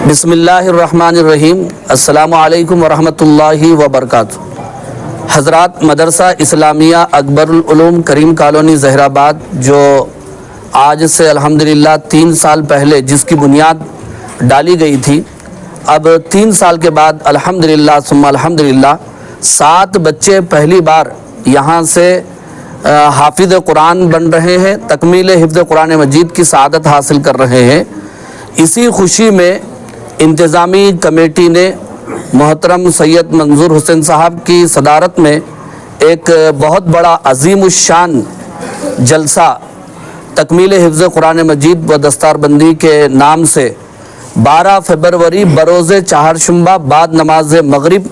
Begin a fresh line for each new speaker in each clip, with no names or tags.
بسم اللہ الرحمن الرحیم۔ السلام علیکم ورحمۃ اللہ وبرکاتہ۔ حضرات، مدرسہ اسلامیہ اکبر العلوم کریم کالونی ظہیر آباد، جو آج سے الحمدللہ 3 سال پہلے جس کی بنیاد ڈالی گئی تھی، اب 3 سال کے بعد الحمدللہ ثم الحمدللہ 7 بچے پہلی بار یہاں سے حافظ قرآن بن رہے ہیں، تکمیل حفظ قرآن مجید کی سعادت حاصل کر رہے ہیں۔ اسی خوشی میں انتظامی کمیٹی نے محترم سید منظور حسین صاحب کی صدارت میں ایک بہت بڑا عظیم الشان جلسہ تکمیل حفظ قرآن مجید و دستار بندی کے نام سے 12 فروری بروز چہارشنبہ بعد نماز مغرب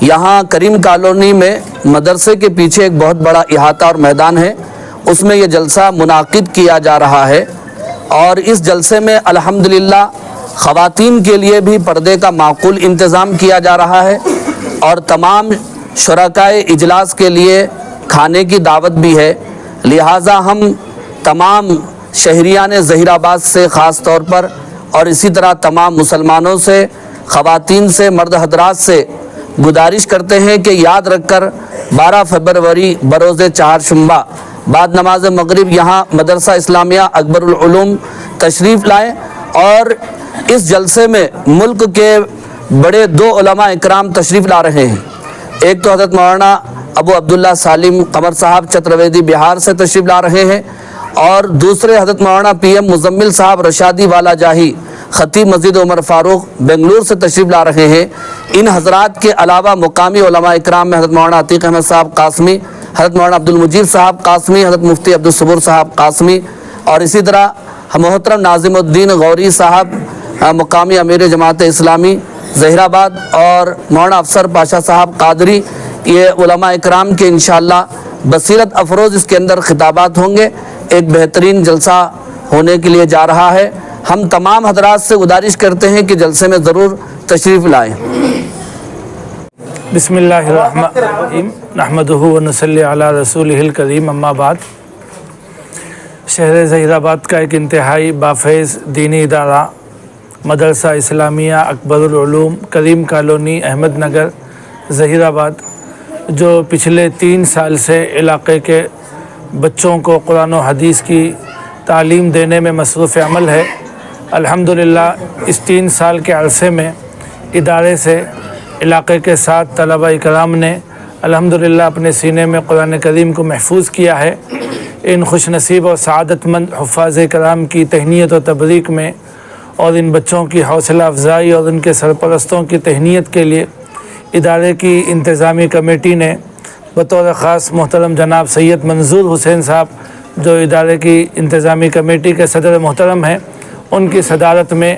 یہاں کریم کالونی میں مدرسے کے پیچھے ایک بہت بڑا احاطہ اور میدان ہے، اس میں یہ جلسہ منعقد کیا جا رہا ہے۔ اور اس جلسے میں الحمدللہ خواتین کے لیے بھی پردے کا معقول انتظام کیا جا رہا ہے، اور تمام شرکائے اجلاس کے لیے کھانے کی دعوت بھی ہے۔ لہٰذا ہم تمام شہریان ظہیر آباد سے خاص طور پر، اور اسی طرح تمام مسلمانوں سے، خواتین سے، مرد حضرات سے گزارش کرتے ہیں کہ یاد رکھ کر 12 فروری بروز چہارشنبہ بعد نماز مغرب یہاں مدرسہ اسلامیہ اکبر العلوم تشریف لائیں۔ اور اس جلسے میں ملک کے بڑے 2 علماء اکرام تشریف لا رہے ہیں۔ ایک تو حضرت مولانا ابو عبداللہ سالم قمر صاحب چترویدی بہار سے تشریف لا رہے ہیں، اور دوسرے حضرت مولانا پی ایم مزمل صاحب رشادی والا جاہی خطیب مسجد عمر فاروق بنگلور سے تشریف لا رہے ہیں۔ ان حضرات کے علاوہ مقامی علماء اکرام میں حضرت مولانا عتیق احمد صاحب قاسمی، حضرت مولانا عبد المجید صاحب قاسمی، حضرت مفتی عبدالصبور صاحب قاسمی، اور اسی طرح محترم ناظم الدین غوری صاحب مقامی امیر جماعت اسلامی ظہیر آباد، اور مولانا افسر پاشا صاحب قادری، یہ علماء اکرام کے انشاءاللہ بصیرت افروز اس کے اندر خطابات ہوں گے۔ ایک بہترین جلسہ ہونے کے لیے جا رہا ہے۔ ہم تمام حضرات سے گزارش کرتے ہیں کہ جلسے میں ضرور تشریف لائیں۔
بسم اللہ الرحمن الرحیم، نحمدہ ونصلی علی رسولہ الکریم، اما بعد۔ شہر ظہیر آباد کا ایک انتہائی بافیض دینی ادارہ مدرسہ اسلامیہ اکبر العلوم کریم کالونی احمد نگر ظہیر آباد، جو پچھلے 3 سال سے علاقے کے بچوں کو قرآن و حدیث کی تعلیم دینے میں مصروف عمل ہے، الحمدللہ اس 3 سال کے عرصے میں ادارے سے علاقے کے 7 طلبہ اکرام نے الحمدللہ اپنے سینے میں قرآن کریم کو محفوظ کیا ہے۔ ان خوش نصیب اور سعادت مند حفاظ کرام کی تہنیت و تبریک میں، اور ان بچوں کی حوصلہ افزائی اور ان کے سرپرستوں کی تہنیت کے لیے ادارے کی انتظامی کمیٹی نے بطور خاص محترم جناب سید منظور حسین صاحب، جو ادارے کی انتظامی کمیٹی کے صدر محترم ہیں، ان کی صدارت میں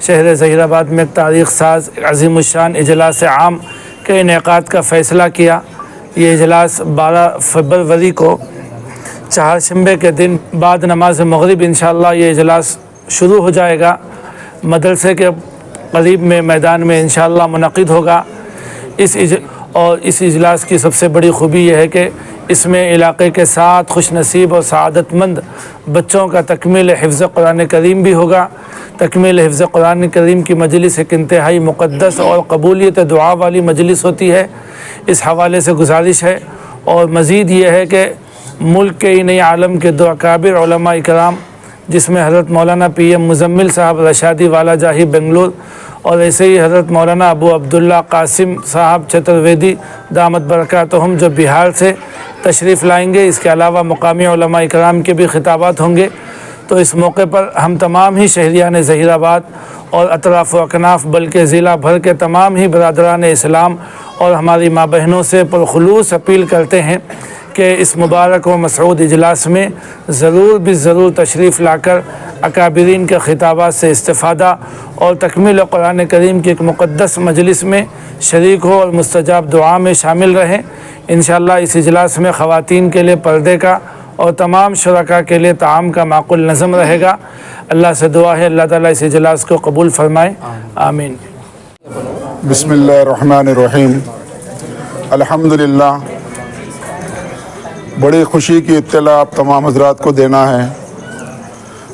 شہر ظہیر آباد میں ایک تاریخ ساز عظیم الشان اجلاس عام کے انعقاد کا فیصلہ کیا۔ یہ اجلاس 12 فروری کو چہارشنبے کے دن بعد نماز مغرب انشاءاللہ یہ اجلاس شروع ہو جائے گا، مدرسے کے قریب میں میدان میں انشاءاللہ منعقد ہوگا۔ اور اس اجلاس کی سب سے بڑی خوبی یہ ہے کہ اس میں علاقے کے 7 خوش نصیب اور سعادت مند بچوں کا تکمیل حفظ قرآن کریم بھی ہوگا۔ تکمیل حفظ قرآن کریم کی مجلس ایک انتہائی مقدس اور قبولیت دعا والی مجلس ہوتی ہے، اس حوالے سے گزارش ہے۔ اور مزید یہ ہے کہ ملک کے ہی نہیں عالم کے 2 اکابر علماء اکرام، جس میں حضرت مولانا پی ایم مزمل صاحب رشادی والا جاہی بنگلور، اور ایسے ہی حضرت مولانا ابو عبداللہ قاسم صاحب چترویدی دامت برکاتہم، جو بہار سے تشریف لائیں گے۔ اس کے علاوہ مقامی علماء اکرام کے بھی خطابات ہوں گے۔ تو اس موقع پر ہم تمام ہی شہریان ظہیر آباد اور اطراف و اکناف بلکہ ضلع بھر کے تمام ہی برادران اسلام اور ہماری ماں بہنوں سے پرخلوص اپیل کرتے ہیں کہ اس مبارک و مسعود اجلاس میں ضرور بھی ضرور تشریف لا کر اکابرین کے خطابات سے استفادہ اور تکمیل قرآن کریم کی ایک مقدس مجلس میں شریک ہو اور مستجاب دعا میں شامل رہیں۔ انشاءاللہ اس اجلاس میں خواتین کے لیے پردے کا اور تمام شرکاء کے لیے طعام کا معقول نظم رہے گا۔ اللہ سے دعا ہے اللہ تعالیٰ اس اجلاس کو قبول فرمائے، آمین۔
بسم اللہ الرحمن الرحیم۔ الحمدللہ، بڑی خوشی کی اطلاع آپ تمام حضرات کو دینا ہے۔